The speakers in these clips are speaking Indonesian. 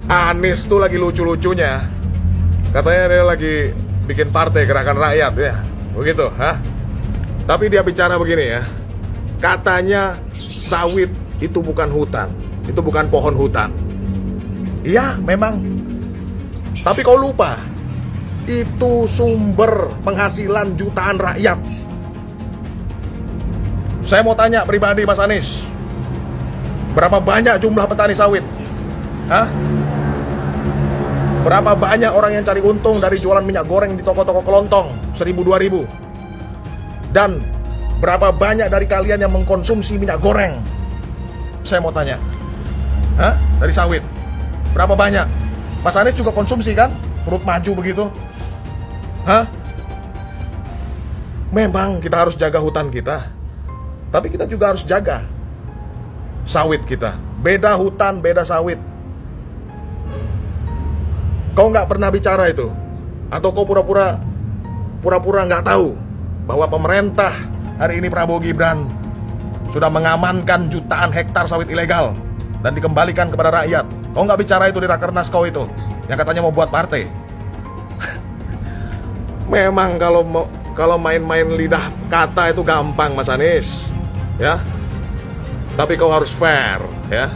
Anies tuh lagi lucu-lucunya. Katanya dia lagi bikin partai gerakan rakyat ya. Begitu, ha? Tapi dia bicara begini ya. Katanya sawit itu bukan hutan. Itu bukan pohon hutan. Iya, memang. Tapi kau lupa, itu sumber penghasilan jutaan rakyat. Saya mau tanya pribadi Mas Anies, berapa banyak jumlah petani sawit? Hah? Berapa banyak orang yang cari untung dari jualan minyak goreng di toko-toko kelontong 1.000-2.000? Dan berapa banyak dari kalian yang mengkonsumsi minyak goreng? Saya mau tanya, hah? Dari sawit berapa banyak? Mas Anies juga konsumsi kan? Perut maju begitu. Hah? Memang kita harus jaga hutan kita, tapi kita juga harus jaga sawit kita. Beda hutan, beda sawit. Kau nggak pernah bicara itu? Atau kau pura-pura nggak tahu bahwa pemerintah hari ini Prabowo Gibran sudah mengamankan jutaan hektar sawit ilegal dan dikembalikan kepada rakyat? Kau nggak bicara itu di Rakernas kau itu, yang katanya mau buat partai. Memang kalau main-main lidah kata itu gampang Mas Anies, ya. Tapi kau harus fair, ya.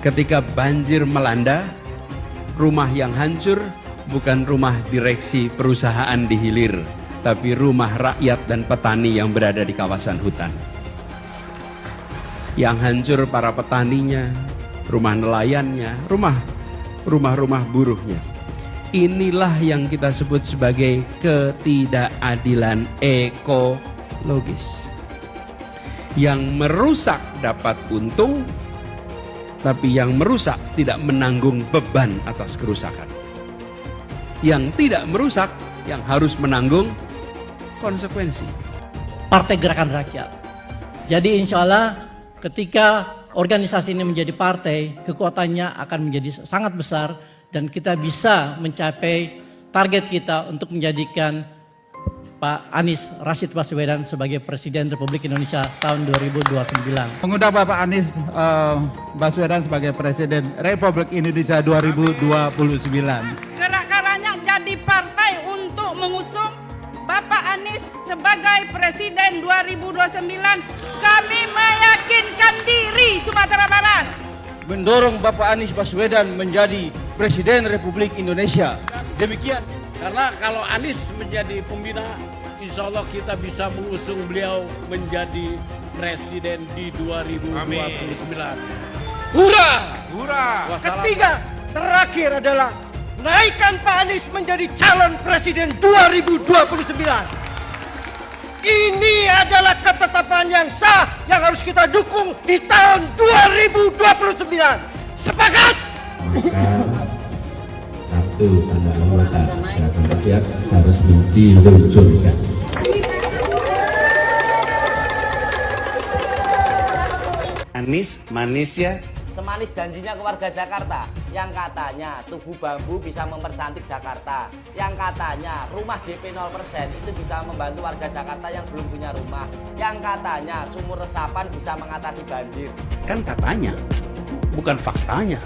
Ketika banjir melanda, rumah yang hancur bukan rumah direksi perusahaan di hilir, tapi rumah rakyat dan petani yang berada di kawasan hutan. Yang hancur para petaninya, rumah nelayannya, rumah-rumah buruhnya. Inilah yang kita sebut sebagai ketidakadilan ekologis. Yang merusak dapat untung, tapi yang merusak tidak menanggung beban atas kerusakan. Yang tidak merusak, yang harus menanggung konsekuensi. Partai Gerakan Rakyat. Jadi insya Allah ketika organisasi ini menjadi partai, kekuatannya akan menjadi sangat besar dan kita bisa mencapai target kita untuk menjadikan Pak Anies Rashid Baswedan sebagai Presiden Republik Indonesia tahun 2029. Mengundang Bapak Anies Baswedan sebagai Presiden Republik Indonesia 2029. Gerakan Rakyat jadi partai untuk mengusung Bapak Anies sebagai Presiden 2029. Kami meyakinkan diri Sumatera Barat. Mendorong Bapak Anies Baswedan menjadi Presiden Republik Indonesia. Demikian. Karena kalau Anies menjadi pembina, insya Allah kita bisa mengusung beliau menjadi presiden di 2029. Hurra! Hurra! Ketiga, terakhir adalah naikkan Pak Anies menjadi calon presiden 2029. Ini adalah ketetapan yang sah yang harus kita dukung di tahun 2029. Sepakat! Satu tanda anggota Gerakan Rakyat harus diluncurkan. Anies manis ya. Semanis janjinya ke warga Jakarta, yang katanya Tugu Bambu bisa mempercantik Jakarta, yang katanya rumah DP 0% itu bisa membantu warga Jakarta yang belum punya rumah, yang katanya sumur resapan bisa mengatasi banjir. Kan katanya, bukan faktanya.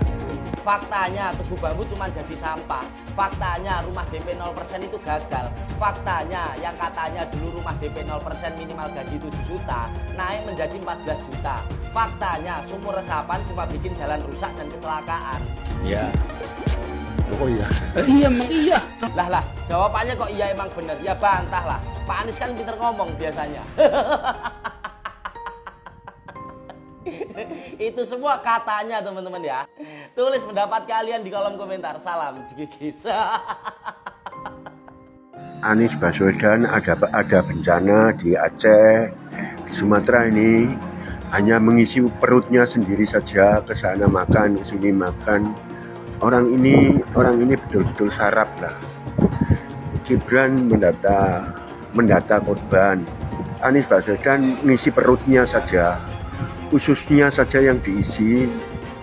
Faktanya Tugu Bambu cuma jadi sampah. Faktanya rumah DP 0% itu gagal. Faktanya yang katanya dulu rumah DP 0% minimal gaji 7 juta naik menjadi 14 juta. Faktanya sumur resapan cuma bikin jalan rusak dan kecelakaan. Ya. Oh iya. Iya, emang iya. Lah, jawabannya kok iya emang bener. Ya bantah lah. Pak Anies kan pinter ngomong biasanya. Itu semua katanya teman-teman ya. Tulis pendapat kalian di kolom komentar. Salam Jigigis. Anies Baswedan ada bencana di Aceh, di Sumatera ini hanya mengisi perutnya sendiri saja, ke sana makan, ke sini makan. Orang ini betul-betul sarap lah. Gibran mendata korban. Anies Baswedan mengisi perutnya saja. Khususnya saja yang diisi,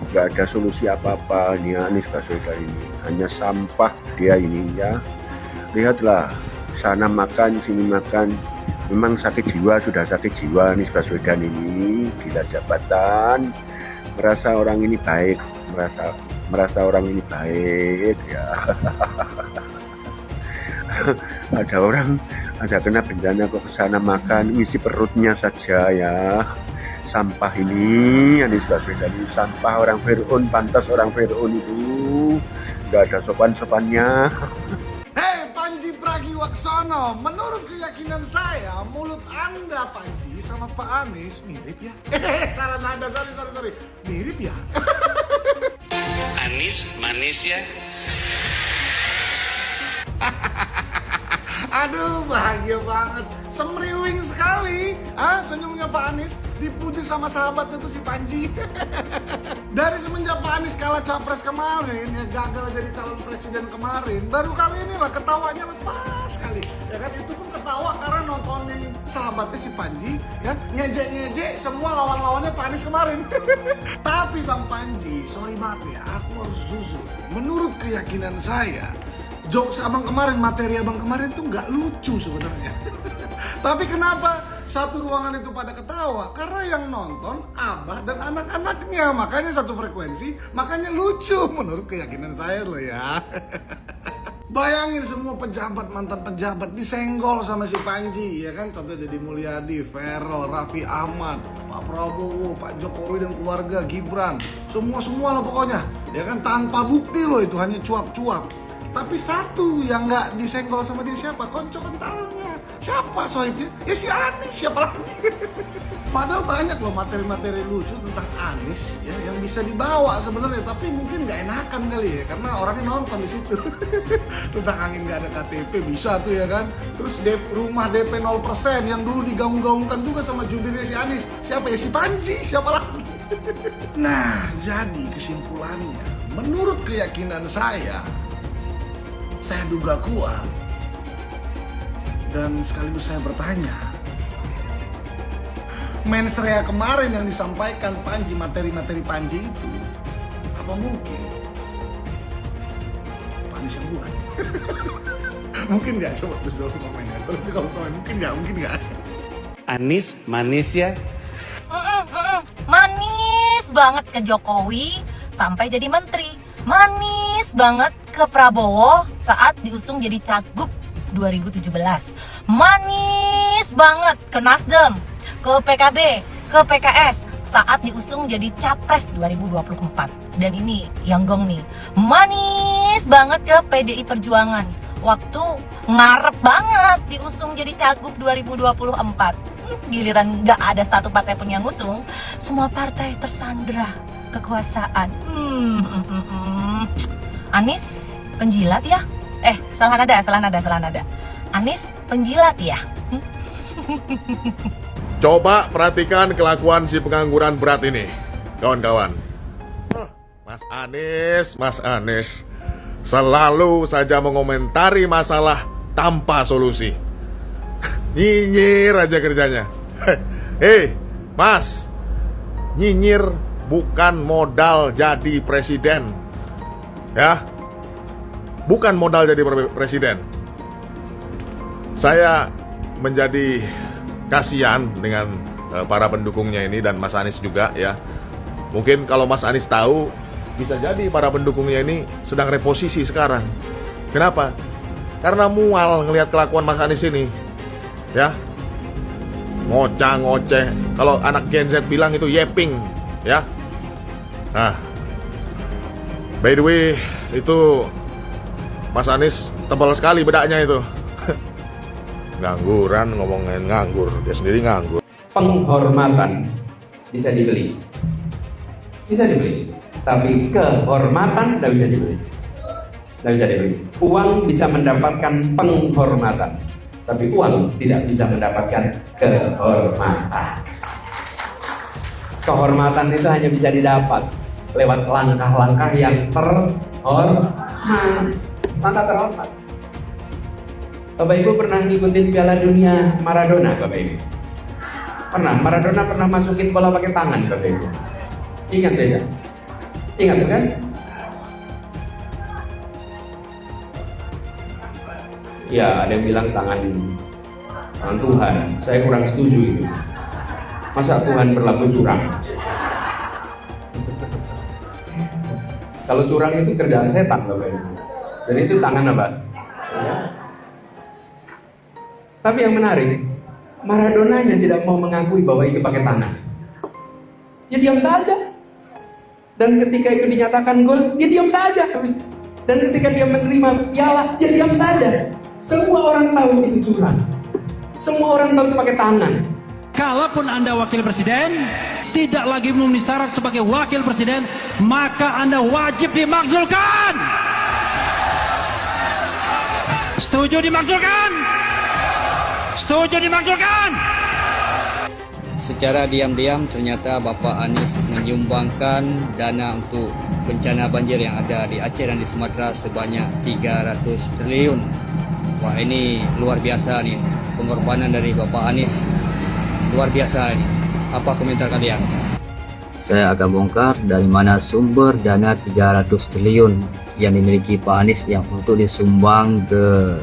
nggak ada solusi apa-apa. Ini Anies Baswedan ini hanya sampah dia ini ya. Lihatlah, sana makan, sini makan. Memang sakit jiwa, sudah sakit jiwa Anies Baswedan ini. Gila jabatan, merasa orang ini baik, merasa merasa orang ini baik ya. Ada kena bencana kok kesana makan, ngisi perutnya saja ya. Sampah ini, Anies Baswedan ini sampah orang Fir'aun, pantas orang Fir'aun itu nggak ada sopan-sopannya. Hei Panji Pragiwaksono, menurut keyakinan saya mulut Anda Panji sama Pak Anies mirip ya. Salah nada, sorry. Mirip ya. Anies manis ya. Aduh, bahagia banget. Semriwing sekali. Senyumnya Pak Anies. Dipuji sama sahabatnya tuh si Panji. Dari semenjak Pak Anies kalah capres kemarin, ya gagal jadi calon presiden kemarin, baru kali inilah ketawanya lepas sekali. Ya kan, itu pun ketawa karena nontonin sahabatnya si Panji, ya ngejek-ngejek semua lawan-lawannya Pak Anies kemarin. Tapi Bang Panji, sorry banget ya, aku harus jujur. Menurut keyakinan saya, jokes abang kemarin, materi abang kemarin tuh nggak lucu sebenarnya. Tapi kenapa satu ruangan itu pada ketawa? Karena yang nonton abah dan anak-anaknya, makanya satu frekuensi, makanya lucu menurut keyakinan saya loh ya. Bayangin semua pejabat, mantan pejabat disenggol sama si Panji, ya kan? Contohnya Deddy Mulyadi, Ferrel, Raffi Ahmad, Pak Prabowo, Pak Jokowi dan keluarga, Gibran, semua lah pokoknya, ya kan? Tanpa bukti loh, itu hanya cuap-cuap. Tapi satu yang nggak disenggol sama dia siapa? Konco kentalnya. Siapa sohibnya? Ya si Anies, siapa lagi? Padahal banyak loh materi-materi lucu tentang Anies ya, yang bisa dibawa sebenarnya, tapi mungkin nggak enakan kali ya, karena orangnya nonton di situ. Tentang angin nggak ada KTP bisa tuh ya kan. Terus rumah DP 0% yang dulu digaung-gaungkan juga sama jubirnya si Anies. Siapa ya? Si Panji, siapa lagi? Nah, jadi kesimpulannya, menurut keyakinan saya duga kuat, dan sekaligus saya bertanya, mensrea kemarin yang disampaikan Panji, materi-materi Panji itu, apa mungkin Pak Anies yang buat? Mungkin nggak? Coba terus dulu komen ya. Terus kalau komen mungkin nggak? Anies manis ya. Manis banget ke Jokowi sampai jadi menteri. Manis banget ke Prabowo saat diusung jadi cagup 2017. Manis banget ke Nasdem, ke PKB, ke PKS saat diusung jadi capres 2024. Dan ini yang gong nih, manis banget ke PDI Perjuangan waktu ngarep banget diusung jadi cagup 2024. Giliran gak ada satu partai pun yang ngusung, semua partai tersandra kekuasaan. Anies penjilat ya? Salah nada. Anies penjilat ya? Coba perhatikan kelakuan si pengangguran berat ini, kawan-kawan. Mas Anies selalu saja mengomentari masalah tanpa solusi. Nyinyir aja kerjanya. Hei, Mas, nyinyir bukan modal jadi presiden. Ya, bukan modal jadi presiden. Saya menjadi kasihan dengan para pendukungnya ini dan Mas Anies juga ya. Mungkin kalau Mas Anies tahu, bisa jadi para pendukungnya ini sedang reposisi sekarang. Kenapa? Karena mual ngelihat kelakuan Mas Anies ini. Ya, ngoceh. Kalau anak Gen Z bilang itu yeping, ya. Nah, by the way, itu Mas Anies tebal sekali bedaknya itu. Ngangguran, ngomongin nganggur, dia sendiri nganggur. Penghormatan bisa dibeli, tapi kehormatan tidak bisa dibeli. Uang bisa mendapatkan penghormatan, tapi uang tidak bisa mendapatkan kehormatan. Kehormatan itu hanya bisa didapat lewat langkah-langkah yang terhormat. Langkah terhormat. Bapak Ibu pernah ngikutin Piala Dunia Maradona, Bapak Ibu? Maradona pernah masukin bola pakai tangan, Bapak Ibu. Ingat ya? Ingat kan? Ya, ada yang bilang tangan Tuhan. Saya kurang setuju itu. Masa Tuhan berlaku curang? Kalau curang itu kerjaan setan, Bapak Ibu. Dan itu tangan apa? Ya. Tapi yang menarik, Maradona-nya tidak mau mengakui bahwa itu pakai tangan. Ya diam saja. Dan ketika itu dinyatakan gol, dia diam saja. Dan ketika dia menerima piala, dia diam saja. Semua orang tahu itu curang. Semua orang tahu itu pakai tangan. Kalaupun Anda wakil presiden, tidak lagi memenuhi syarat sebagai wakil presiden, maka Anda wajib dimakzulkan. Setuju dimakzulkan? Setuju dimakzulkan? Secara diam-diam ternyata Bapak Anies menyumbangkan dana untuk bencana banjir yang ada di Aceh dan di Sumatera sebanyak 300 triliun. Wah, ini luar biasa nih, pengorbanan dari Bapak Anies. Luar biasa ini. Apa komentar kalian? Saya akan bongkar dari mana sumber dana 300 triliun yang dimiliki Pak Anies yang untuk disumbang ke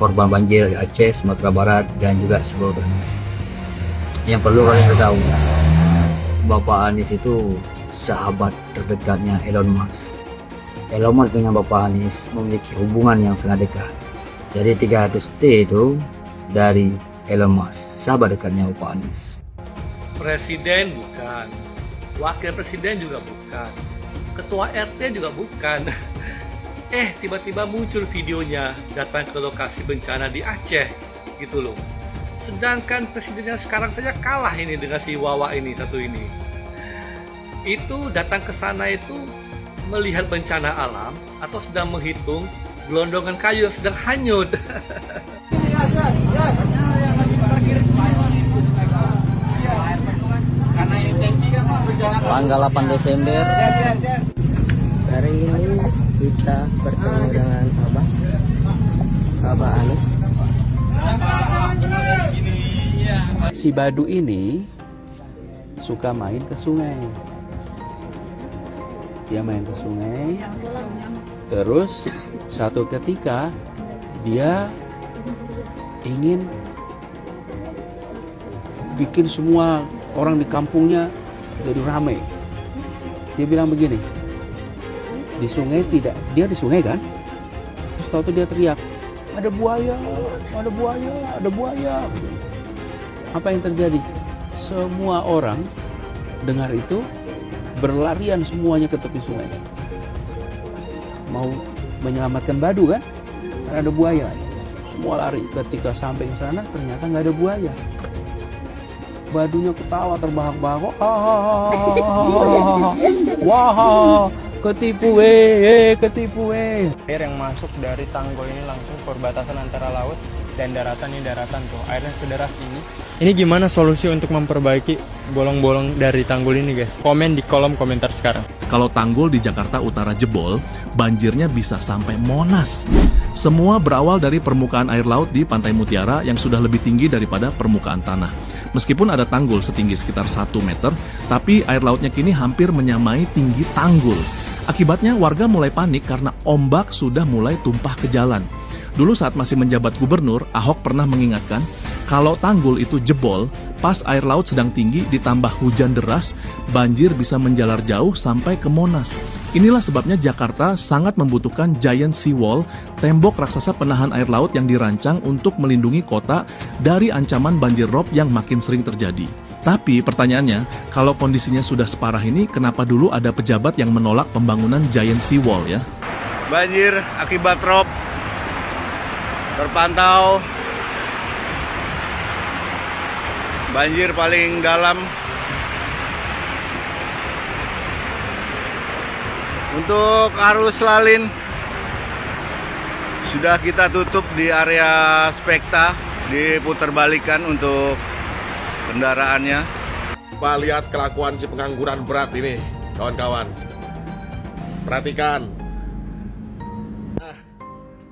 korban banjir di Aceh, Sumatera Barat, dan juga seluruh. Yang perlu kalian tahu, Bapak Anies itu sahabat terdekatnya Elon Musk. Elon Musk dengan Bapak Anies memiliki hubungan yang sangat dekat. Jadi 300T itu dari Elon Musk, sahabat dekatnya Bapak Anies. Presiden bukan, wakil presiden juga bukan, ketua RT juga bukan. Tiba-tiba muncul videonya datang ke lokasi bencana di Aceh, gitu loh. Sedangkan presidennya sekarang saja kalah ini dengan si Wawa ini, satu ini. Itu datang ke sana itu melihat bencana alam atau sedang menghitung gelondongan kayu yang sedang hanyut. Tanggal 8 Desember hari ini kita bertemu dengan Abah Anies. Si Badu ini suka main ke sungai. Dia main ke sungai. Terus satu ketika dia ingin bikin semua orang di kampungnya jadi ramai. Dia bilang begini, di sungai tidak, dia di sungai kan, terus tahu dia teriak, ada buaya, ada buaya, ada buaya. Apa yang terjadi? Semua orang dengar itu berlarian semuanya ke tepi sungai, mau menyelamatkan Badu kan, karena ada buaya. Semua lari. Ketika sampai ke sana ternyata nggak ada buaya. Badunya ketawa terbahak-bahak. Wah, ketipu ketipu Air yang masuk dari tanggul ini langsung perbatasan antara laut dan daratan, ini daratan tuh. Airnya sederas ini. Ini gimana solusi untuk memperbaiki bolong-bolong dari tanggul ini, guys? Komen di kolom komentar sekarang. Kalau tanggul di Jakarta Utara jebol, banjirnya bisa sampai Monas. Semua berawal dari permukaan air laut di Pantai Mutiara yang sudah lebih tinggi daripada permukaan tanah. Meskipun ada tanggul setinggi sekitar 1 meter, tapi air lautnya kini hampir menyamai tinggi tanggul. Akibatnya warga mulai panik karena ombak sudah mulai tumpah ke jalan. Dulu saat masih menjabat gubernur, Ahok pernah mengingatkan, kalau tanggul itu jebol, pas air laut sedang tinggi ditambah hujan deras, banjir bisa menjalar jauh sampai ke Monas. Inilah sebabnya Jakarta sangat membutuhkan giant seawall, tembok raksasa penahan air laut yang dirancang untuk melindungi kota dari ancaman banjir rob yang makin sering terjadi. Tapi pertanyaannya, kalau kondisinya sudah separah ini, kenapa dulu ada pejabat yang menolak pembangunan giant seawall ya? Banjir akibat rob terpantau banjir paling dalam untuk arus lalin sudah kita tutup di area spekta, diputerbalikan untuk kendaraannya. Pak, lihat kelakuan si pengangguran berat ini, kawan-kawan. Perhatikan.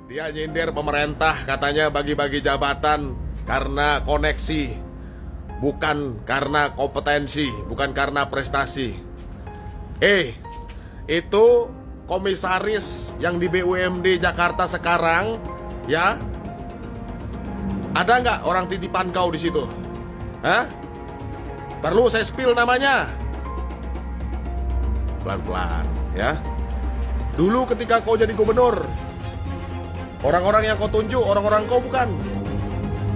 Dia nyindir pemerintah, katanya bagi-bagi jabatan karena koneksi, bukan karena kompetensi, bukan karena prestasi. Itu komisaris yang di BUMD Jakarta sekarang, ya? Ada nggak orang titipan kau di situ? Hah? Perlu saya spill namanya? Pelan-pelan, ya. Dulu ketika kau jadi gubernur, orang-orang yang kau tunjuk, orang-orang kau bukan.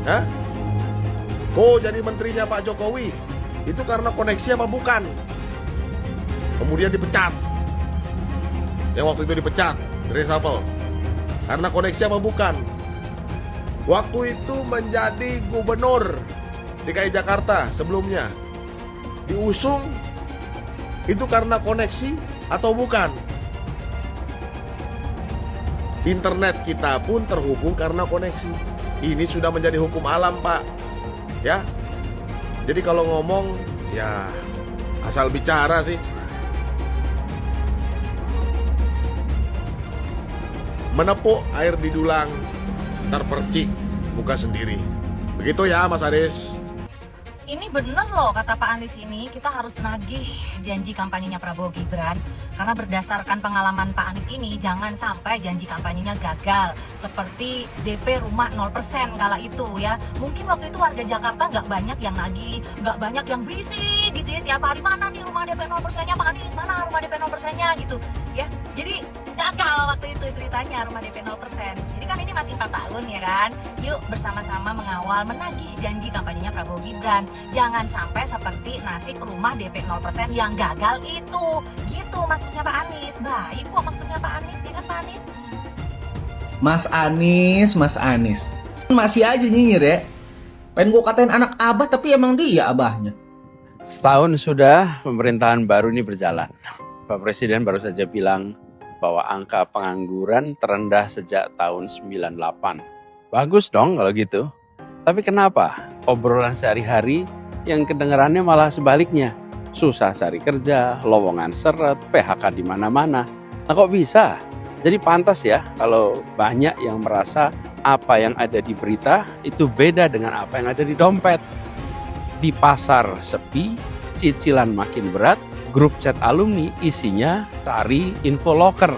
Hah? Kau jadi menterinya Pak Jokowi, itu karena koneksi apa bukan? Kemudian dipecat. Yang waktu itu dipecat, reshuffle. Karena koneksi apa bukan? Waktu itu menjadi gubernur DKI Jakarta sebelumnya, diusung, itu karena koneksi atau bukan? Internet kita pun terhubung karena koneksi. Ini sudah menjadi hukum alam, Pak. Ya. Jadi kalau ngomong, ya asal bicara sih. Menepuk air di dulang, terpercik muka sendiri. Begitu ya, Mas Aris. Ini bener loh kata Pak Anies ini, kita harus nagih janji kampanyenya Prabowo Gibran. Karena berdasarkan pengalaman Pak Anies ini, jangan sampai janji kampanyenya gagal. Seperti DP rumah 0% kala itu ya. Mungkin waktu itu warga Jakarta nggak banyak yang nagih, nggak banyak yang berisik gitu ya. Tiap hari, mana nih rumah DP 0%-nya Pak Anies, mana rumah DP 0%-nya gitu ya. Jadi gagal waktu itu ceritanya rumah DP 0%. Jadi kan ini masih 4 tahun ya kan. Yuk bersama-sama mengawal menagih janji kampanyenya Prabowo Gibran. Jangan sampai seperti nasib rumah DP 0% yang gagal itu. Gitu maksudnya Pak Anies. Baik kok maksudnya Pak Anies, ya kan Pak Anies? Mas Anies. Masih aja nyinyir ya. Pengen gue katain anak abah tapi emang dia abahnya. Setahun sudah pemerintahan baru ini berjalan. Pak Presiden baru saja bilang bahwa angka pengangguran terendah sejak tahun 98. Bagus dong kalau gitu. Tapi kenapa obrolan sehari-hari yang kedengarannya malah sebaliknya? Susah cari kerja, lowongan seret, PHK di mana-mana. Nah kok bisa? Jadi pantas ya kalau banyak yang merasa apa yang ada di berita itu beda dengan apa yang ada di dompet. Di pasar sepi, cicilan makin berat, grup chat alumni isinya cari info loker.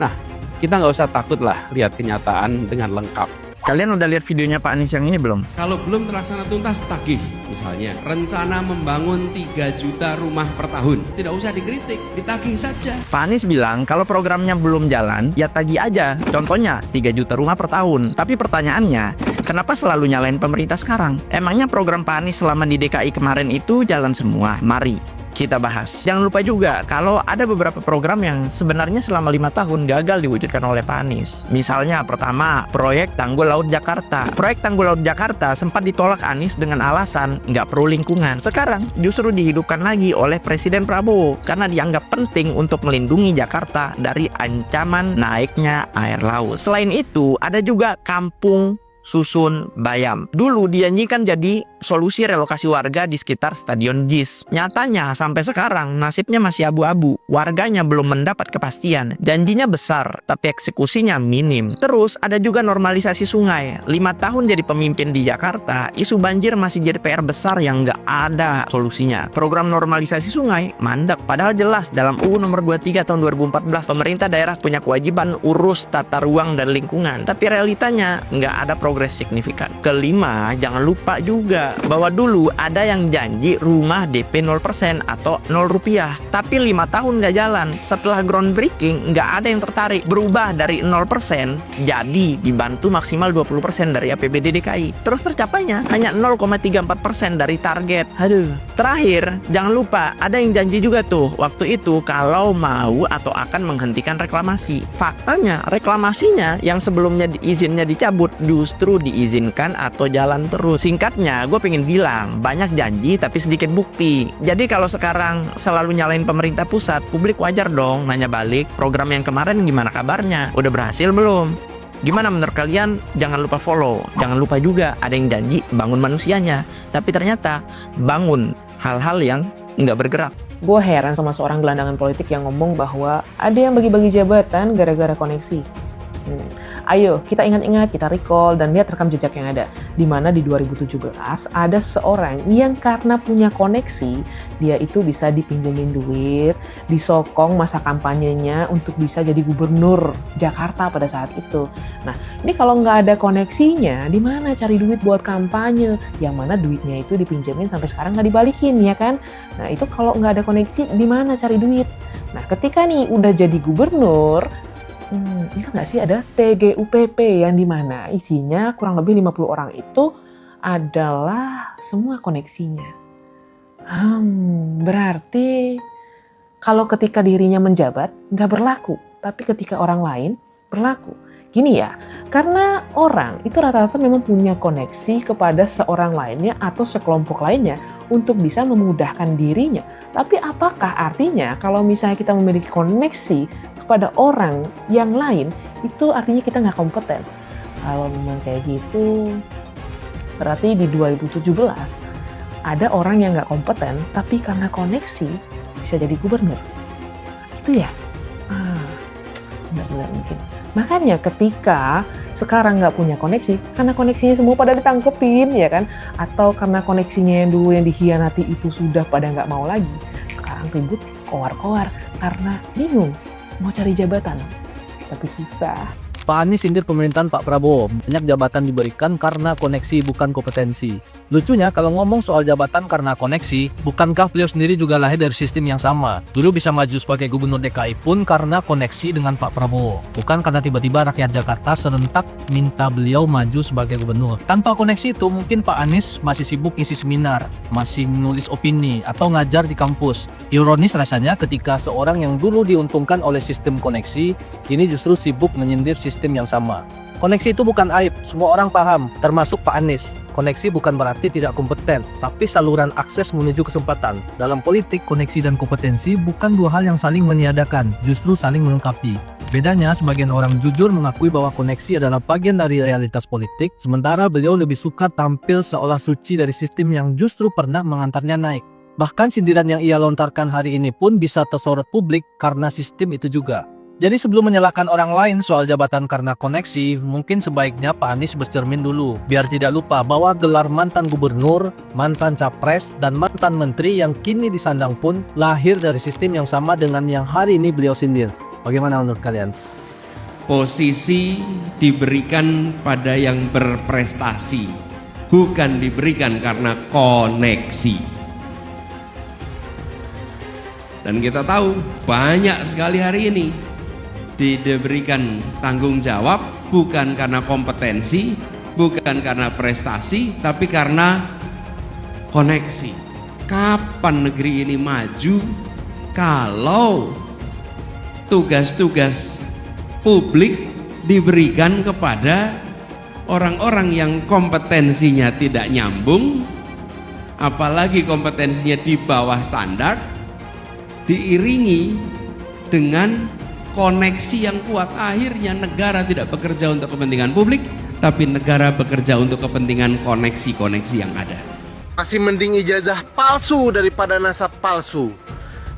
Nah, kita nggak usah takut lah lihat kenyataan dengan lengkap. Kalian udah lihat videonya Pak Anies yang ini belum? Kalau belum terlaksana tuntas, tagih. Misalnya, rencana membangun 3 juta rumah per tahun. Tidak usah dikritik, ditagih saja. Pak Anies bilang kalau programnya belum jalan, ya tagih aja. Contohnya 3 juta rumah per tahun. Tapi pertanyaannya, kenapa selalu nyalain pemerintah sekarang? Emangnya program Pak Anies selama di DKI kemarin itu jalan semua? Mari kita bahas. Jangan lupa juga kalau ada beberapa program yang sebenarnya selama 5 tahun gagal diwujudkan oleh Pak Anies. Misalnya pertama, proyek Tanggul Laut Jakarta. Proyek Tanggul Laut Jakarta sempat ditolak Anies dengan alasan nggak perlu lingkungan. Sekarang justru dihidupkan lagi oleh Presiden Prabowo karena dianggap penting untuk melindungi Jakarta dari ancaman naiknya air laut. Selain itu, ada juga Kampung Susun Bayam. Dulu dijanjikan jadi solusi relokasi warga di sekitar Stadion JIS. Nyatanya sampai sekarang nasibnya masih abu-abu. Warganya belum mendapat kepastian. Janjinya besar, tapi eksekusinya minim. Terus ada juga normalisasi sungai. 5 tahun jadi pemimpin di Jakarta, isu banjir masih jadi PR besar yang nggak ada solusinya. Program normalisasi sungai mandek. Padahal jelas dalam UU nomor 23 tahun 2014, pemerintah daerah punya kewajiban urus tata ruang dan lingkungan. Tapi realitanya nggak ada progres signifikan. Kelima, jangan lupa juga bahwa dulu ada yang janji rumah DP 0% atau 0 rupiah. Tapi 5 tahun nggak jalan. Setelah groundbreaking, nggak ada yang tertarik. Berubah dari 0% jadi dibantu maksimal 20% dari APBD DKI. Terus tercapainya hanya 0,34% dari target. Aduh. Terakhir, jangan lupa ada yang janji juga tuh waktu itu kalau mau atau akan menghentikan reklamasi. Faktanya, reklamasinya yang sebelumnya izinnya dicabut justru diizinkan atau jalan terus. Singkatnya, gue pengen bilang banyak janji tapi sedikit bukti. Jadi kalau sekarang selalu nyalain pemerintah pusat, publik wajar dong nanya balik, program yang kemarin gimana kabarnya? Udah berhasil belum? Gimana menurut kalian? Jangan lupa follow. Jangan lupa juga ada yang janji bangun manusianya, tapi ternyata bangun hal-hal yang nggak bergerak. Gue heran sama seorang gelandangan politik yang ngomong bahwa ada yang bagi-bagi jabatan gara-gara koneksi. Ayo kita ingat-ingat, kita recall dan lihat rekam jejak yang ada. Di mana di 2017 ada seseorang yang karena punya koneksi, dia itu bisa dipinjemin duit, disokong masa kampanyenya untuk bisa jadi gubernur Jakarta pada saat itu. Nah, ini kalau nggak ada koneksinya, di mana cari duit buat kampanye? Yang mana duitnya itu dipinjemin sampai sekarang nggak dibalikin, ya kan? Nah, itu kalau nggak ada koneksi, di mana cari duit? Nah, ketika nih udah jadi gubernur, ingat nggak sih ada TGUPP yang dimana isinya kurang lebih 50 orang itu adalah semua koneksinya. Berarti kalau ketika dirinya menjabat nggak berlaku, tapi ketika orang lain berlaku. Gini ya, karena orang itu rata-rata memang punya koneksi kepada seorang lainnya atau sekelompok lainnya untuk bisa memudahkan dirinya. Tapi apakah artinya kalau misalnya kita memiliki koneksi kepada orang yang lain, itu artinya kita nggak kompeten? Kalau memang kayak gitu, berarti di 2017 ada orang yang nggak kompeten, tapi karena koneksi bisa jadi gubernur. Itu ya? Benar-benar mungkin. Makanya ketika sekarang nggak punya koneksi, karena koneksinya semua pada ditangkepin, ya kan? Atau karena koneksinya yang dulu yang dikhianati itu sudah pada nggak mau lagi, sekarang ribut koar-koar karena bingung mau cari jabatan, tapi susah. Pak Anies sindir pemerintahan Pak Prabowo, banyak jabatan diberikan karena koneksi bukan kompetensi. Lucunya kalau ngomong soal jabatan karena koneksi, bukankah beliau sendiri juga lahir dari sistem yang sama? Dulu bisa maju sebagai gubernur DKI pun karena koneksi dengan Pak Prabowo, bukan karena tiba-tiba rakyat Jakarta serentak minta beliau maju sebagai gubernur. Tanpa koneksi itu mungkin Pak Anies masih sibuk isi seminar, masih nulis opini, atau ngajar di kampus. Ironis rasanya ketika seorang yang dulu diuntungkan oleh sistem koneksi, kini justru sibuk menyindir sistem yang sama. Koneksi itu bukan aib, semua orang paham, termasuk Pak Anies. Koneksi bukan berarti tidak kompeten, tapi saluran akses menuju kesempatan. Dalam politik, koneksi dan kompetensi bukan dua hal yang saling meniadakan, justru saling melengkapi. Bedanya, sebagian orang jujur mengakui bahwa koneksi adalah bagian dari realitas politik, sementara beliau lebih suka tampil seolah suci dari sistem yang justru pernah mengantarnya naik. Bahkan sindiran yang ia lontarkan hari ini pun bisa tersorot publik karena sistem itu juga. Jadi sebelum menyalahkan orang lain soal jabatan karena koneksi, mungkin sebaiknya Pak Anies bercermin dulu, biar tidak lupa bahwa gelar mantan gubernur, mantan capres, dan mantan menteri yang kini disandang pun lahir dari sistem yang sama dengan yang hari ini beliau sindir. Bagaimana menurut kalian? Posisi diberikan pada yang berprestasi, bukan diberikan karena koneksi. Dan kita tahu banyak sekali hari ini diberikan tanggung jawab bukan karena kompetensi, bukan karena prestasi, tapi karena koneksi. Kapan negeri ini maju kalau tugas-tugas publik diberikan kepada orang-orang yang kompetensinya tidak nyambung, apalagi kompetensinya di bawah standar, diiringi dengan koneksi yang kuat. Akhirnya negara tidak bekerja untuk kepentingan publik, tapi negara bekerja untuk kepentingan koneksi-koneksi yang ada. Masih mending ijazah palsu daripada nasab palsu.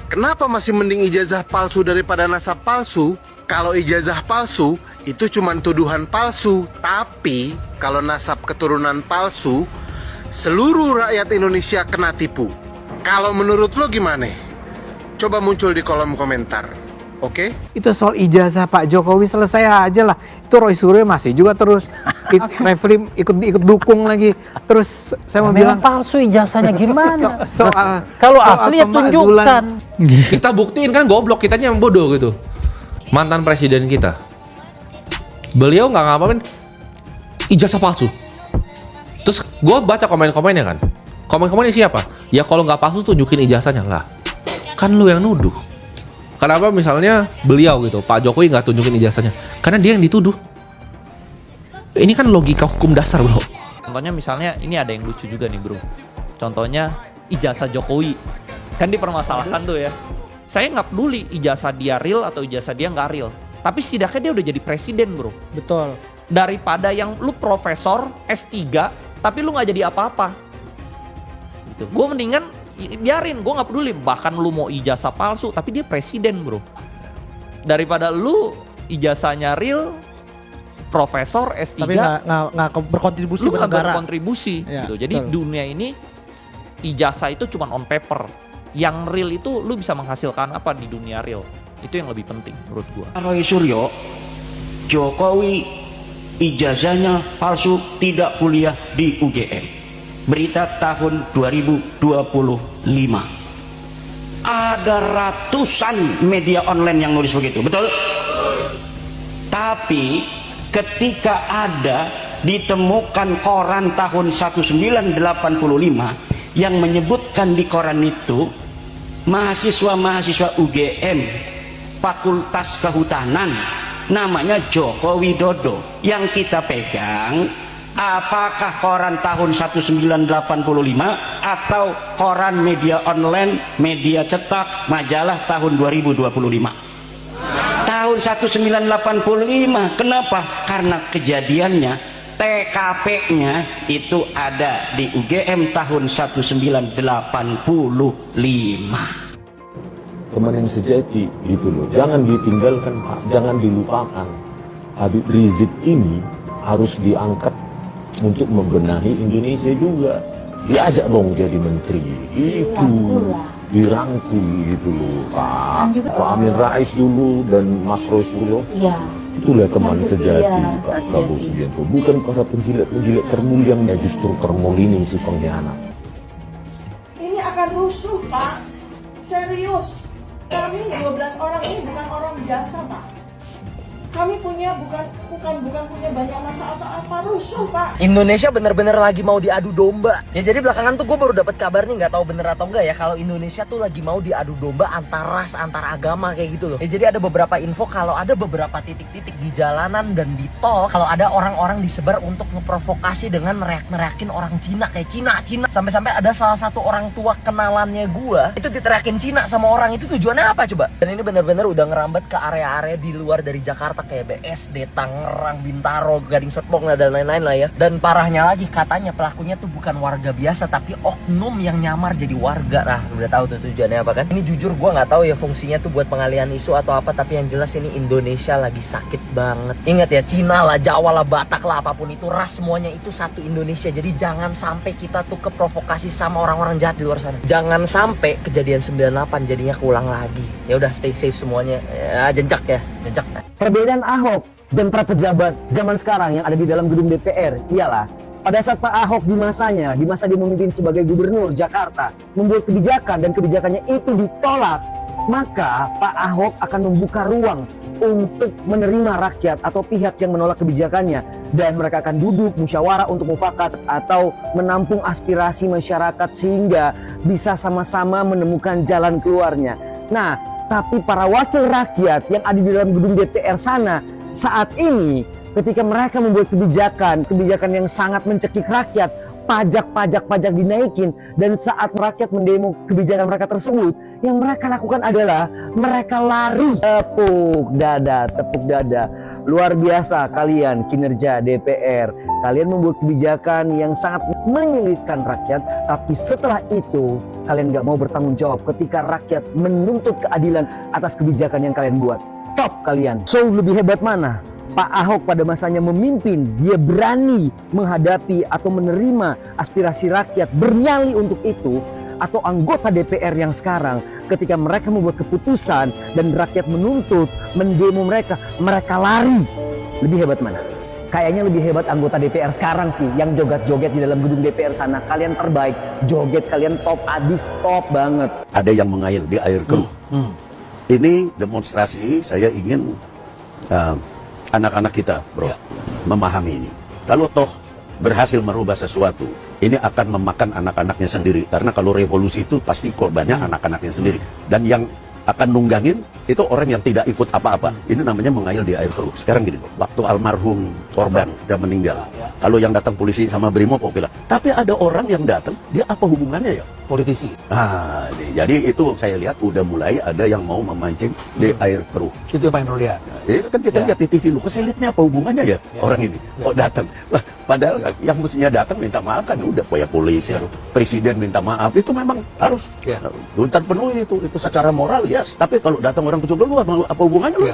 Kenapa masih mending ijazah palsu daripada nasab palsu? Kalau ijazah palsu itu cuma tuduhan palsu, tapi kalau nasab keturunan palsu, seluruh rakyat Indonesia kena tipu. Kalau menurut lo gimana? Coba muncul di kolom komentar. Oke? Itu soal ijazah Pak Jokowi selesai aja lah. Itu Roy Suryo masih juga terus referee ikut dukung lagi. Terus saya mau bilang palsu ijazahnya gimana? Kalau asli ya tunjukkan. Kita buktiin kan goblok, kitanya yang bodoh gitu. Mantan presiden kita, beliau nggak ngapain ijazah palsu. Terus gue baca komen-komennya kan. Komen-komennya siapa? Ya kalau nggak palsu tunjukin ijazahnya lah. Kan lu yang nuduh. Kenapa misalnya beliau gitu, Pak Jokowi nggak tunjukin ijazahnya? Karena dia yang dituduh. Ini kan logika hukum dasar, bro. Contohnya misalnya ini ada yang lucu juga nih, bro. Contohnya ijazah Jokowi. Kan dipermasalahkan tuh ya. Saya nggak peduli ijazah dia real atau ijazah dia nggak real. Tapi setidaknya dia udah jadi presiden, bro. Betul. Daripada yang lu profesor S3 tapi lu nggak jadi apa-apa. Gitu. Gue mendingan biarin, gue nggak peduli. Bahkan lu mau ijazah palsu tapi dia presiden, bro. Daripada lu ijazahnya real, profesor S3 tapi nggak berkontribusi lu ke negara. nggak berkontribusi Ya, gitu. Jadi betul. dunia ini ijazah itu cuma on paper. Yang real itu lu bisa menghasilkan apa di dunia real. Itu yang lebih penting menurut gue. Roy Suryo, Jokowi ijazahnya palsu, tidak kuliah di UGM. Berita tahun 2025. ada ratusan media online yang nulis begitu, betul? Tapi ketika ada ditemukan koran tahun 1985 yang menyebutkan di koran itu mahasiswa-mahasiswa UGM Fakultas Kehutanan namanya Joko Widodo, yang kita pegang apakah koran tahun 1985 atau koran media online, media cetak, majalah tahun 2025? Tahun 1985. Kenapa? Karena kejadiannya TKP-nya itu ada di UGM tahun 1985. Teman yang sejati gitu loh, jangan ditinggalkan Pak, jangan dilupakan. Habib Rizik ini harus diangkat untuk membenahi Indonesia juga, diajak dong jadi menteri itu, dirangkul gitu loh Pak. Pak Amin Rais dulu dan Mas Rasulullah, itulah teman sejati Pak Prabowo Subianto, bukan para penjilat-penjilat termul yang justru termul ini si pengkhianat. Ini akan rusuh Pak, serius. Kami 12 orang ini bukan orang biasa Pak. Kami punya bukan punya banyak masa apa-apa, rusuh Pak. Indonesia bener-bener lagi mau diadu domba. Ya jadi belakangan tuh gue baru dapat kabar nih, nggak tahu bener atau enggak ya, kalau Indonesia tuh lagi mau diadu domba antar ras, antar agama kayak gitu loh. Ya jadi ada beberapa info kalau ada beberapa titik-titik di jalanan dan di tol, kalau ada orang-orang disebar untuk memprovokasi dengan neriak-neriakin orang Cina, kayak Cina. Sampai-sampai ada salah satu orang tua kenalannya gue itu diteriakin Cina sama orang itu, tujuannya apa coba? Dan ini bener-bener udah ngerambat ke area-area di luar dari Jakarta kayak BSD, Tangerang, Bintaro, Gading Serpong dan lain-lain lah ya. Dan parahnya lagi katanya pelakunya tuh bukan warga biasa tapi oknum yang nyamar jadi warga. Nah udah tahu tuh tujuannya apa kan? Ini jujur gue nggak tahu ya fungsinya tuh buat pengalihan isu atau apa, tapi yang jelas ini Indonesia lagi sakit banget. Ingat ya, Cina lah, Jawa lah, Batak lah, apapun itu ras, semuanya itu satu Indonesia. Jadi jangan sampai kita tuh keprovokasi sama orang-orang jahat di luar sana. Jangan sampai kejadian 98 jadinya keulang lagi. Ya udah, stay safe semuanya. Ya, jencak ya, jencak. Perbedaan Ahok dan para pejabat zaman sekarang yang ada di dalam gedung DPR ialah pada saat Pak Ahok di masanya, di masa dia memimpin sebagai gubernur Jakarta, membuat kebijakan dan kebijakannya itu ditolak, maka Pak Ahok akan membuka ruang untuk menerima rakyat atau pihak yang menolak kebijakannya, dan mereka akan duduk musyawarah untuk mufakat atau menampung aspirasi masyarakat sehingga bisa sama-sama menemukan jalan keluarnya. Nah, tapi para wakil rakyat yang ada di dalam gedung DPR sana saat ini, ketika mereka membuat kebijakan yang sangat mencekik rakyat, pajak dinaikin, dan saat rakyat mendemo kebijakan mereka tersebut, yang mereka lakukan adalah mereka lari. Tepuk dada. Luar biasa kalian kinerja DPR. Kalian membuat kebijakan yang sangat menyulitkan rakyat, tapi setelah itu kalian gak mau bertanggung jawab ketika rakyat menuntut keadilan atas kebijakan yang kalian buat. Top kalian. So, lebih hebat mana? Pak Ahok pada masanya memimpin, dia berani menghadapi atau menerima aspirasi rakyat, bernyali untuk itu, atau anggota DPR yang sekarang ketika mereka membuat keputusan dan rakyat menuntut, mendemo mereka lari. Lebih hebat mana? Kayaknya lebih hebat anggota DPR sekarang sih yang joget-joget di dalam gedung DPR sana. Kalian terbaik, joget kalian top abis, top banget. Ada yang mengail di air keruh. Ini demonstrasi, saya ingin anak-anak kita bro memahami ini. Kalau toh berhasil merubah sesuatu, ini akan memakan anak-anaknya sendiri. Karena kalau revolusi itu pasti korbannya anak-anaknya sendiri. Dan yang akan nunggangin itu orang yang tidak ikut apa-apa. Ini namanya mengayal di air keruh. Sekarang gini, waktu almarhum korban udah meninggal, kalau yang datang polisi sama Brimob bilang, tapi ada orang yang datang, dia apa hubungannya ya? Politisi. Nah, jadi itu saya lihat udah mulai ada yang mau memancing di air keruh. Itu yang paling perlu lihat. Itu kan kita lihat di TV lu, saya lihatnya apa hubungannya ya orang ini? Kok datang? Lah, padahal yang mestinya datang minta maaf kan udah kayak polisi, presiden minta maaf, itu memang harus terpenuhi itu secara moral ya. bias. Tapi kalau datang orang kecil luar, apa hubungannya lu?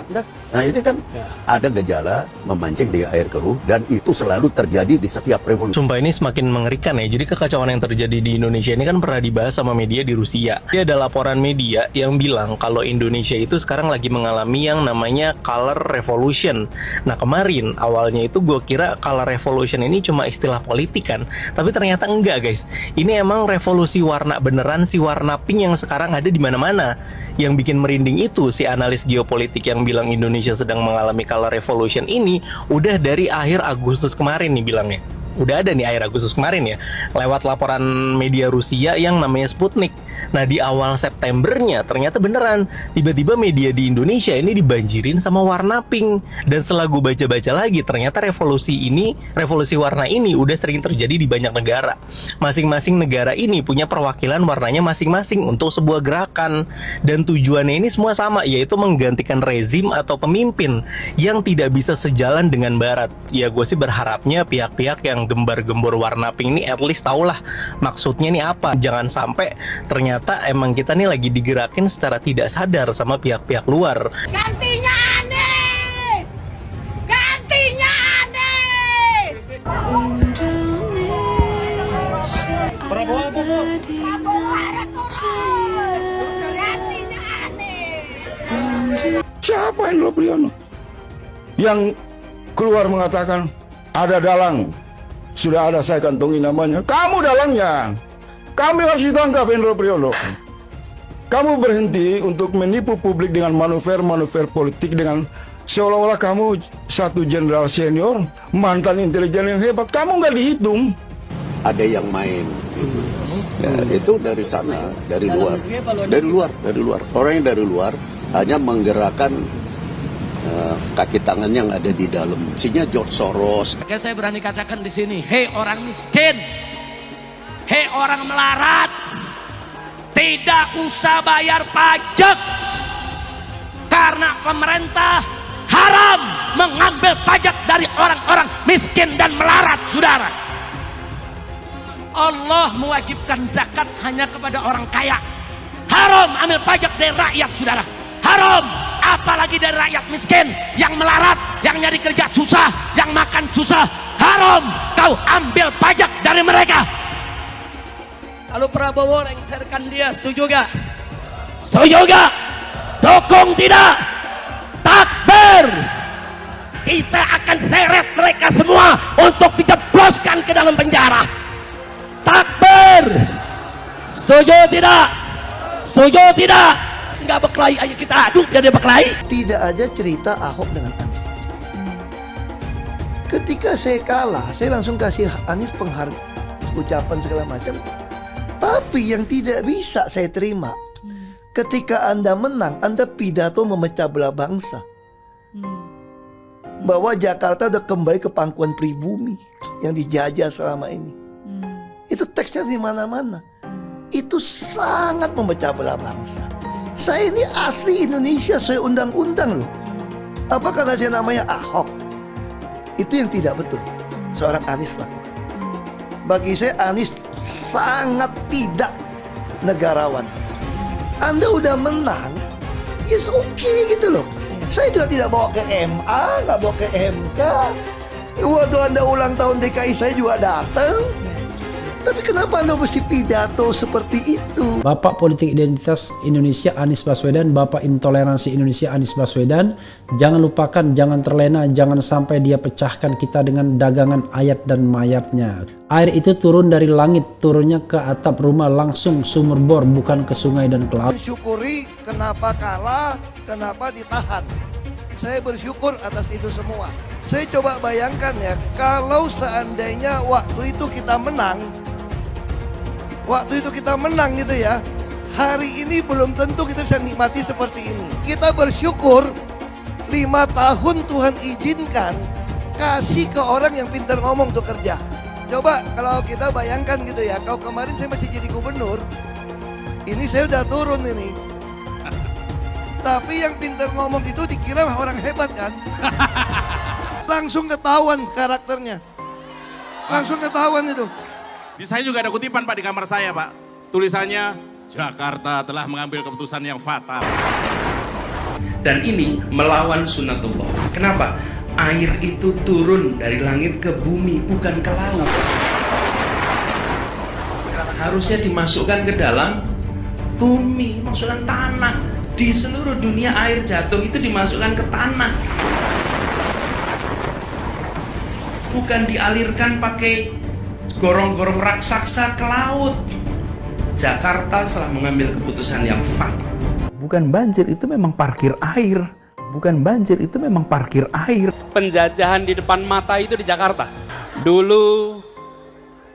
Nah ini kan ada gejala memancing di air keruh dan itu selalu terjadi di setiap revolusi. Sumpah ini semakin mengerikan ya. Jadi kekacauan yang terjadi di Indonesia ini kan pernah dibahas sama media di Rusia. Jadi ada laporan media yang bilang kalau Indonesia itu sekarang lagi mengalami yang namanya color revolution. Nah kemarin awalnya itu gue kira color revolution ini cuma istilah politik kan, tapi ternyata enggak guys. Ini emang revolusi warna beneran, si warna pink yang sekarang ada di mana-mana. Yang bikin merinding itu si analis geopolitik yang bilang Indonesia sedang mengalami color revolution ini udah dari akhir Agustus kemarin nih bilangnya. Udah ada nih akhir Agustus kemarin ya, lewat laporan media Rusia yang namanya Sputnik. Nah di awal Septembernya ternyata beneran tiba-tiba media di Indonesia ini dibanjirin sama warna pink. Dan setelah gue baca-baca lagi ternyata revolusi warna ini udah sering terjadi di banyak negara. Masing-masing negara ini punya perwakilan warnanya masing-masing untuk sebuah gerakan. Dan tujuannya ini semua sama, yaitu menggantikan rezim atau pemimpin yang tidak bisa sejalan dengan Barat. Ya gue sih berharapnya pihak-pihak yang gembar-gembor warna pink ini at least tahulah maksudnya ini apa. Jangan sampai ternyata emang kita nih lagi digerakin secara tidak sadar sama pihak-pihap luar. Gantinya aneh! Gantinya aneh! Prabowo ada turun! Gantinya aneh! Siapa Hendro Priyono yang keluar mengatakan ada dalang? Sudah ada, saya kantongi namanya. Kamu dalangnya. Kami harus ditangkap, Hendro Priyono. Kamu berhenti untuk menipu publik dengan manuver-manuver politik dengan seolah-olah kamu satu jenderal senior, mantan intelijen yang hebat. Kamu nggak dihitung. Ada yang main gitu. Ya, itu dari sana, dari luar. Orang yang dari luar hanya menggerakkan kaki tangan yang ada di dalam. Isinya George Soros. Oke, saya berani katakan di sini, hei orang miskin, hei orang melarat, tidak usah bayar pajak karena pemerintah haram mengambil pajak dari orang-orang miskin dan melarat, saudara. Allah mewajibkan zakat hanya kepada orang kaya. Haram ambil pajak dari rakyat, saudara. Haram, apalagi dari rakyat miskin yang melarat, yang nyari kerja susah, yang makan susah. Haram kau ambil pajak dari mereka. Lalu Prabowo lengserkan dia, setuju gak? Setuju gak? Dukung tidak? Takbir! Kita akan seret mereka semua untuk dijebloskan ke dalam penjara. Takbir! Setuju tidak? Setuju tidak? Nggak berkelahi aja kita adu, biar dia berkelahi. Tidak aja cerita Ahok dengan Anies. Ketika saya kalah, saya langsung kasih Anies penghargaan, ucapan segala macam. Tapi yang tidak bisa saya terima, ketika Anda menang, Anda pidato memecah belah bangsa. Bahwa Jakarta udah kembali ke pangkuan pribumi yang dijajah selama ini. Itu teksnya di mana-mana. Itu sangat memecah belah bangsa. Saya ini asli Indonesia sesuai undang-undang loh. Apa kata saya namanya Ahok? Itu yang tidak betul seorang Anies lakukan. Bagi saya Anies sangat tidak negarawan. Anda udah menang, yes okay gitu loh. Saya juga tidak bawa ke MA, nggak bawa ke MK. Waktu Anda ulang tahun DKI saya juga datang. Tapi kenapa Anda mesti pidato seperti itu? Bapak Politik Identitas Indonesia Anies Baswedan, Bapak Intoleransi Indonesia Anies Baswedan. Jangan lupakan, jangan terlena, jangan sampai dia pecahkan kita dengan dagangan ayat dan mayatnya. Air itu turun dari langit, turunnya ke atap rumah langsung sumur bor, bukan ke sungai dan ke laut. Bersyukuri kenapa kalah, kenapa ditahan. Saya bersyukur atas itu semua. Saya coba bayangkan ya, kalau seandainya waktu itu kita menang, gitu ya, hari ini belum tentu kita bisa nikmati seperti ini. Kita bersyukur 5 tahun Tuhan izinkan kasih ke orang yang pintar ngomong untuk kerja. Coba kalau kita bayangkan gitu ya, kalau kemarin saya masih jadi gubernur, ini saya udah turun ini. Tapi yang pintar ngomong itu dikira orang hebat kan? Langsung ketahuan karakternya. Langsung ketahuan itu. Di saya juga ada kutipan Pak di kamar saya Pak. Tulisannya, Jakarta telah mengambil keputusan yang fatal. Dan ini melawan sunnatullah. Kenapa? Air itu turun dari langit ke bumi, bukan ke laut. Harusnya dimasukkan ke dalam bumi, masukkan tanah. Di seluruh dunia air jatuh itu dimasukkan ke tanah. Bukan dialirkan pakai gorong-gorong raksasa ke laut. Jakarta telah mengambil keputusan yang fatal. Bukan banjir, itu memang parkir air. Bukan banjir, itu memang parkir air. Penjajahan di depan mata itu di Jakarta. Dulu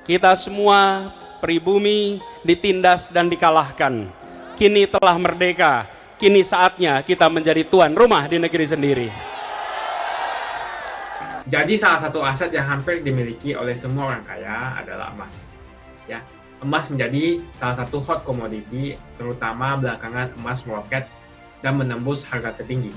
kita semua pribumi ditindas dan dikalahkan. Kini telah merdeka. Kini saatnya kita menjadi tuan rumah di negeri sendiri. Jadi salah satu aset yang hampir dimiliki oleh semua orang kaya adalah emas. Ya, emas menjadi salah satu hot commodity, terutama belakangan emas meroket dan menembus harga tertinggi.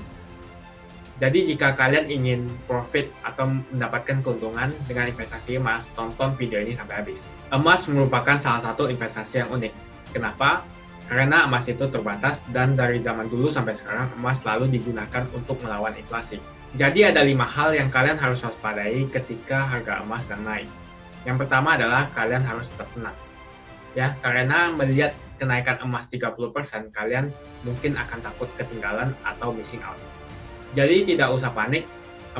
Jadi jika kalian ingin profit atau mendapatkan keuntungan dengan investasi emas, tonton video ini sampai habis. Emas merupakan salah satu investasi yang unik. Kenapa? Karena emas itu terbatas dan dari zaman dulu sampai sekarang emas selalu digunakan untuk melawan inflasi. Jadi ada 5 hal yang kalian harus waspadai ketika harga emas sedang naik. Yang pertama adalah kalian harus tetap tenang. Ya, karena melihat kenaikan emas 30%, kalian mungkin akan takut ketinggalan atau missing out. Jadi tidak usah panik,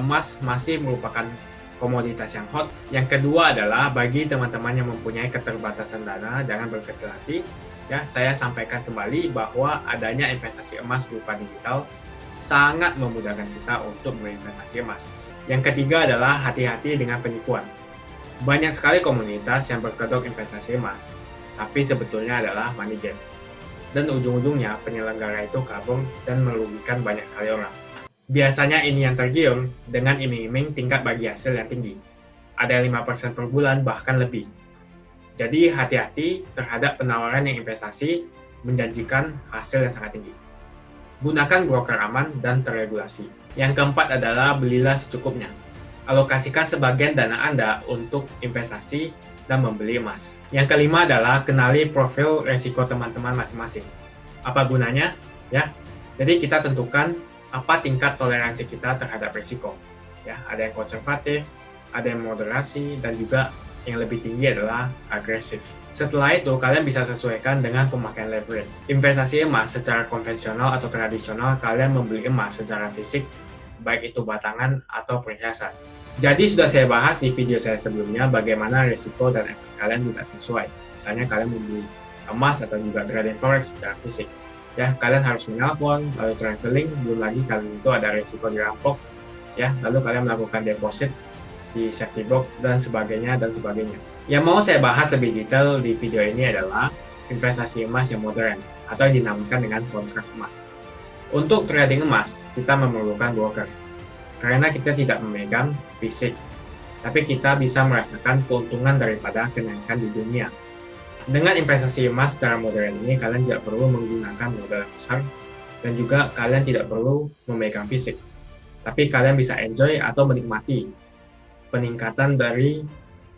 emas masih merupakan komoditas yang hot. Yang kedua adalah bagi teman-teman yang mempunyai keterbatasan dana, jangan berkecil hati. Ya, saya sampaikan kembali bahwa adanya investasi emas berupa digital sangat memudahkan kita untuk berinvestasi emas. Yang ketiga adalah hati-hati dengan penipuan. Banyak sekali komunitas yang berkedok investasi emas, tapi sebetulnya adalah money game. Dan ujung-ujungnya penyelenggara itu kabur dan merugikan banyak kali orang. Biasanya ini yang tergiur dengan iming-iming tingkat bagi hasil yang tinggi. Ada 5% per bulan, bahkan lebih. Jadi hati-hati terhadap penawaran yang investasi menjanjikan hasil yang sangat tinggi. Gunakan broker aman dan terregulasi. Yang keempat adalah belilah secukupnya. Alokasikan sebagian dana Anda untuk investasi dan membeli emas. Yang kelima adalah kenali profil resiko teman-teman masing-masing. Apa gunanya? Ya, jadi kita tentukan apa tingkat toleransi kita terhadap risiko. Ya, ada yang konservatif, ada yang moderasi, dan juga yang lebih tinggi adalah agresif. Setelah itu, kalian bisa sesuaikan dengan pemakaian leverage. Investasi emas secara konvensional atau tradisional, kalian membeli emas secara fisik, baik itu batangan atau perhiasan. Jadi sudah saya bahas di video saya sebelumnya bagaimana risiko dan efek kalian tidak sesuai. Misalnya kalian membeli emas atau juga trading forex secara fisik. Ya, kalian harus menelpon, lalu traveling, belum lagi kalian itu ada risiko dirampok. Ya, lalu kalian melakukan deposit di safety box dan sebagainya dan sebagainya. Yang mau saya bahas lebih detail di video ini adalah investasi emas yang modern atau yang dinamakan dengan kontrak emas. Untuk trading emas, kita memerlukan broker karena kita tidak memegang fisik, tapi kita bisa merasakan keuntungan daripada kenaikan di dunia. Dengan investasi emas secara modern ini, kalian tidak perlu menggunakan modal besar dan juga kalian tidak perlu memegang fisik, tapi kalian bisa enjoy atau menikmati peningkatan dari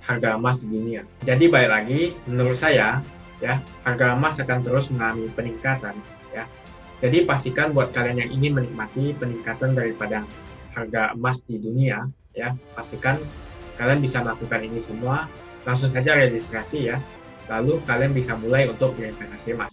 harga emas di dunia. Jadi balik lagi, menurut saya, ya, harga emas akan terus mengalami peningkatan, ya. Jadi pastikan buat kalian yang ingin menikmati peningkatan daripada harga emas di dunia, ya, pastikan kalian bisa melakukan ini semua. Langsung saja registrasi ya. Lalu kalian bisa mulai untuk berinvestasi emas.